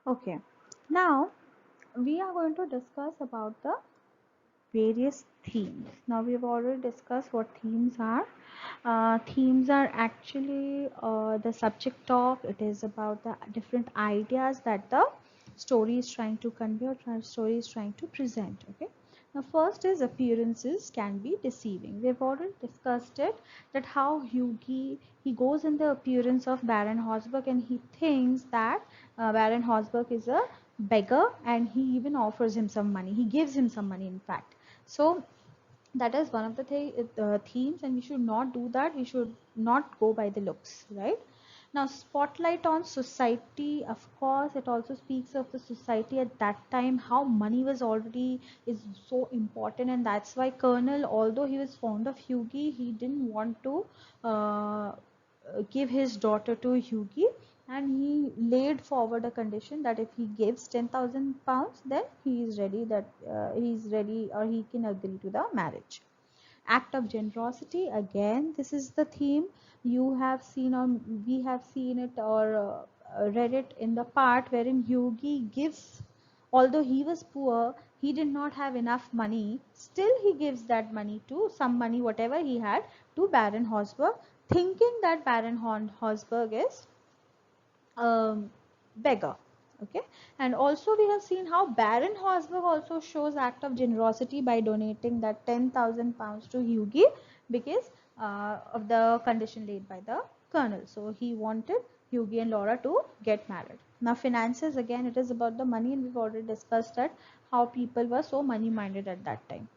Okay, now we are going to discuss about the various themes. Now we have already discussed what themes are. Themes are actually the subject of, it is about the different ideas that the story is trying to convey or story is trying to present. Okay. Now first is appearances can be deceiving. We've already discussed it, that how Hughie, he goes in the appearance of Baron Horsburgh and he thinks that Baron Horsburgh is a beggar, and he even offers him some money. He gives him some money in fact. So that is one of the themes, and we should not do that. We should not go by the looks, right? Now spotlight on society, of course it also speaks of the society at that time, how money was already is so important, and that's why Colonel, although he was fond of Hughie, he didn't want to uh, give his daughter to Hughie, and he laid forward a condition that if he gives 10,000 pounds, then he is ready, that he is ready, or he can agree to the marriage. Act of generosity, again this is the theme. You have seen, or we have seen it, or read it in the part wherein Hughie gives, although he was poor, he did not have enough money, still he gives that money, to some money whatever he had, to Baron Horsburgh, thinking that Baron Horsburgh is beggar. Okay. And also we have seen how Baron Horsburgh also shows act of generosity by donating that 10,000 pounds to Hughie, because of the condition laid by the colonel. So he wanted Hughie and Laura to get married. Now finances, again it is about the money, and we've already discussed that how people were so money minded at that time.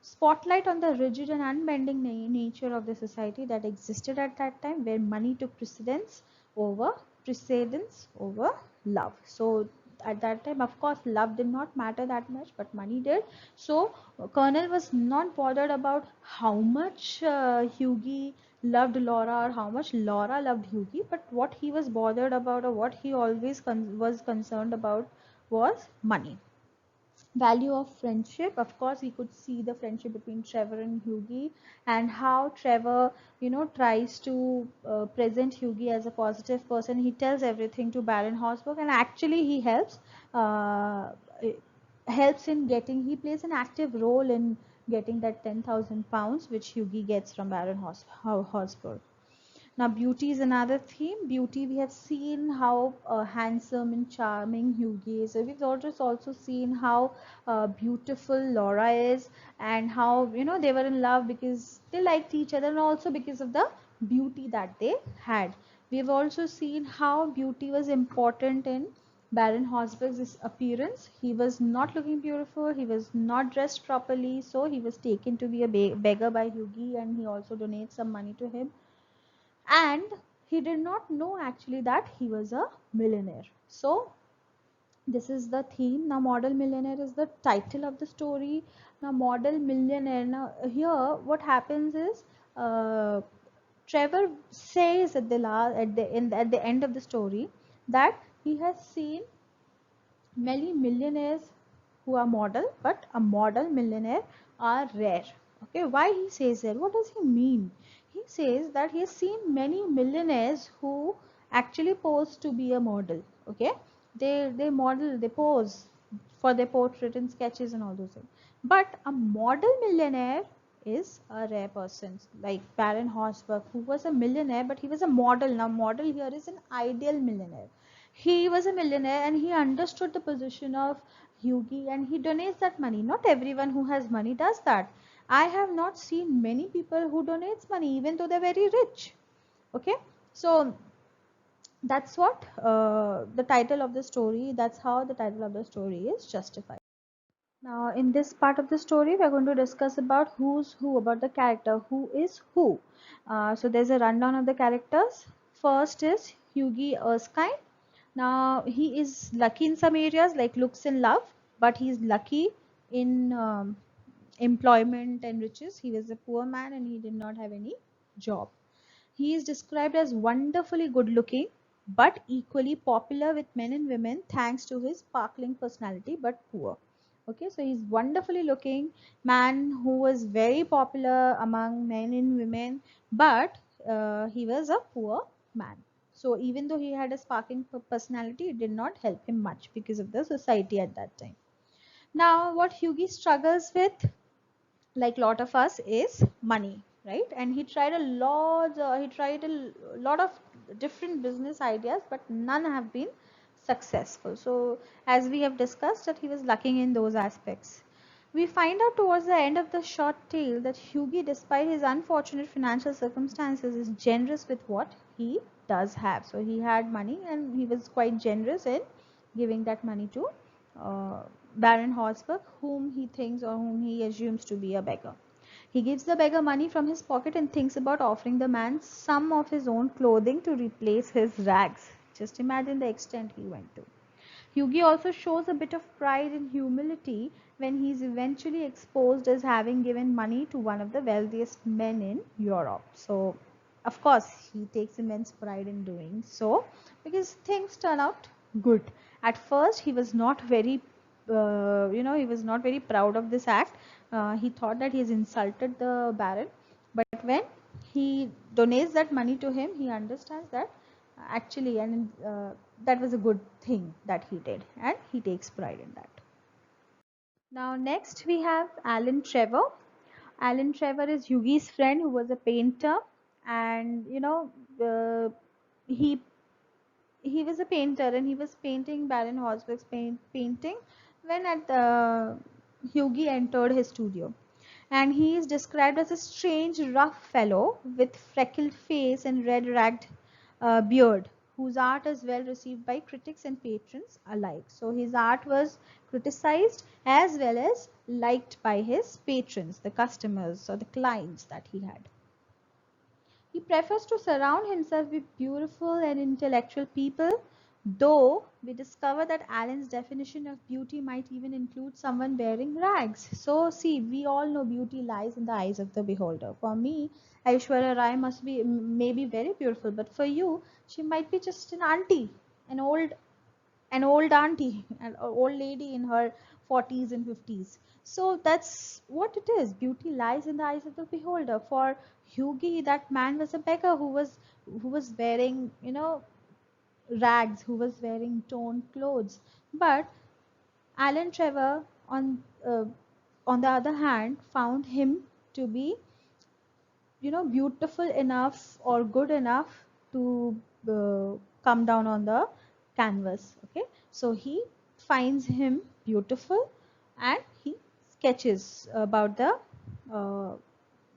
Spotlight on the rigid and unbending nature of the society that existed at that time, where money took over precedence over love. So at that time, of course, love did not matter that much, but money did. So Colonel was not bothered about how much Hughie loved Laura, or how much Laura loved Hughie, but what he was bothered about, or what he always was concerned about, was money. Value of friendship, of course we could see the friendship between Trevor and Hughie, and how Trevor, tries to present Hughie as a positive person. He tells everything to Baron Horsburgh, and actually he uh, helps in getting, he plays an active role in getting that 10,000 pounds which Hughie gets from Baron Horsburgh. Now, beauty is another theme. Beauty, we have seen how handsome and charming Hughie is. So we've also seen how beautiful Laura is, and how they were in love because they liked each other, and also because of the beauty that they had. We have also seen how beauty was important in Baron Horsburgh's appearance. He was not looking beautiful. He was not dressed properly, so he was taken to be a beggar by Hughie, and he also donates some money to him, and he did not know actually that he was a millionaire. So this is the theme. Now model millionaire is the title of the story. Now model millionaire, now here what happens is, uh, Trevor says at the last, at the end of the story, that he has seen many millionaires who are model, but a model millionaire are rare. Okay, why he says that? What does he mean? He says that he has seen many millionaires who actually pose to be a model. Okay, they model, they pose for their portrait and sketches and all those things. But a model millionaire is a rare person, like Baron Horsburgh, who was a millionaire, but he was a model. Now, model here is an ideal millionaire. He was a millionaire, and he understood the position of Hughie, and he donates that money. Not everyone who has money does that. I have not seen many people who donates money even though they're very rich. Okay, so that's what the title of the story, that's how the title of the story is justified. Now in this part of the story, we're going to discuss about who's who, about the character, who is who. So there's a rundown of the characters. First is Hughie Erskine. Now he is lucky in some areas, like looks and love, but he's lucky in employment and riches. He was a poor man and he did not have any job. He is described as wonderfully good looking, but equally popular with men and women thanks to his sparkling personality, but poor. Okay, so he's wonderfully looking man who was very popular among men and women, but he was a poor man. So even though he had a sparking personality, it did not help him much because of the society at that time. Now, what Hughie struggles with, like lot of us, is money, right? And he tried a lot of different business ideas, but none have been successful. So as we have discussed, that he was lacking in those aspects. We find out towards the end of the short tale that Hughie, despite his unfortunate financial circumstances, is generous with what he does have. So he had money and he was quite generous in giving that money to uh, Baron Horsburgh, whom he thinks or whom he assumes to be a beggar. He gives the beggar money from his pocket and thinks about offering the man some of his own clothing to replace his rags. Just imagine the extent he went to. Hughie also shows a bit of pride and humility when he is eventually exposed as having given money to one of the wealthiest men in Europe. So, of course, he takes immense pride in doing so because things turn out good. At first, he was not very, he was not very proud of this act. He thought that he has insulted the Baron, but when he donates that money to him, he understands that actually, and that was a good thing that he did, and he takes pride in that. Now next we have Alan Trevor. Alan Trevor is Hughie's friend who was a painter, and uh, he he was a painter and he was painting Baron Horsburgh's painting when Hughie entered his studio. And he is described as a strange, rough fellow with freckled face and red ragged beard, whose art is well received by critics and patrons alike. So his art was criticized as well as liked by his patrons, the customers or the clients that he had. He prefers to surround himself with beautiful and intellectual people, though we discover that Alan's definition of beauty might even include someone wearing rags. So, see, we all know beauty lies in the eyes of the beholder. For me, Aishwarya Rai must be maybe very beautiful, but for you, she might be just an auntie, an old auntie, an old lady in her 40s and 50s. So that's what it is. Beauty lies in the eyes of the beholder. For Hughie, that man was a beggar who was wearing, rags, who was wearing torn clothes. But Alan Trevor, on the other hand, found him to be, beautiful enough or good enough to come down on the canvas. Okay, so he finds him beautiful and he sketches about uh,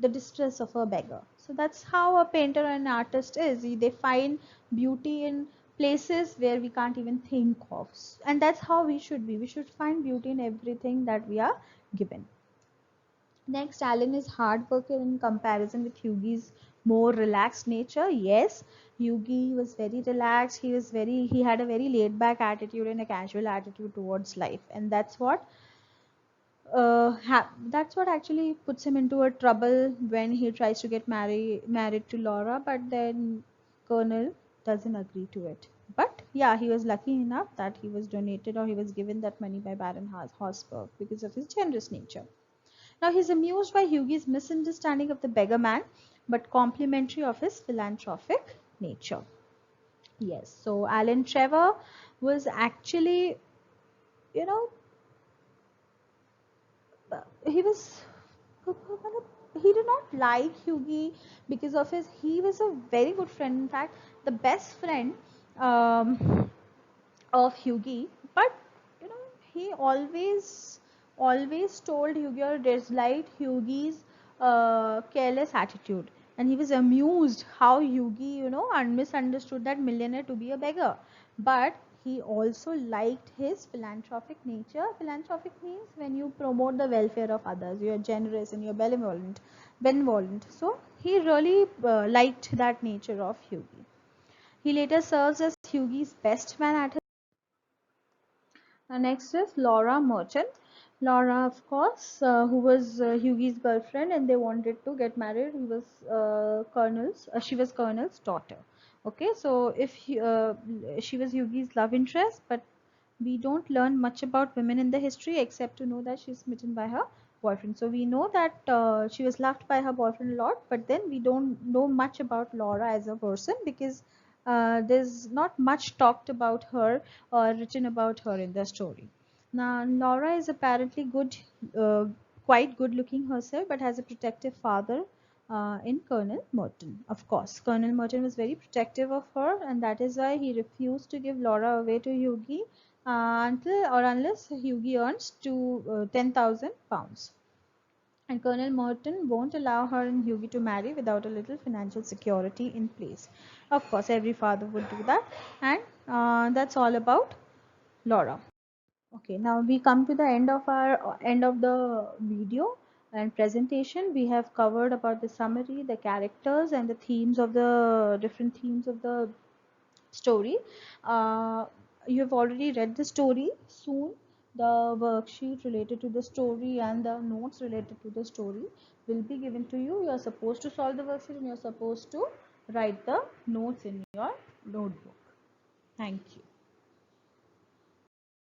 the distress of a beggar. So that's how a painter and an artist is. They find beauty in places where we can't even think of, and that's how we should be. We should find beauty in everything that we are given. Next, Alan is hard worker in comparison with Hughie's more relaxed nature. Yes, Hughie was very relaxed. He had a very laid back attitude and a casual attitude towards life, and that's what actually puts him into a trouble when he tries to get married to Laura. But then Colonel doesn't agree to it. But yeah, he was lucky enough that he was donated or he was given that money by Baron Horsburgh because of his generous nature. Now he's amused by Hughie's misunderstanding of the beggar man, but complimentary of his philanthropic nature. Yes, so Alan Trevor was actually, you know, he was he did not like Hughie because of his. He was a very good friend. In fact, the best friend of Hughie, but he always told Hughie or disliked Hughie's careless attitude, and he was amused how Hughie misunderstood that millionaire to be a beggar, but he also liked his philanthropic nature. Philanthropic means when you promote the welfare of others, you are generous and you're benevolent. So he really liked that nature of Hughie. He later serves as Hughie's best man at his. Next is Laura Merchant. Laura, of course, who was Hughie's girlfriend, and they wanted to get married. She was Colonel's daughter. Okay, so she was Hughie's love interest, but we don't learn much about women in the history except to know that she's smitten by her boyfriend. So we know that she was loved by her boyfriend a lot, but then we don't know much about Laura as a person because there's not much talked about her or written about her in the story. Now, Laura is apparently uh, quite good looking herself, but has a protective father in Colonel Merton. Of course, Colonel Merton was very protective of her, and that is why he refused to give Laura away to Hughie until or unless Hughie earns to 10,000 pounds. And Colonel Merton won't allow her and Hughie to marry without a little financial security in place. Of course, every father would do that, and that's all about Laura. Okay, now we come to the end of the video and presentation. We have covered about the summary, the characters, and the themes of the different themes of the story. Uh, you have already read the story. Soon, the worksheet related to the story and the notes related to the story will be given to you. You are supposed to solve the worksheet and you are supposed to write the notes in your notebook. Thank you.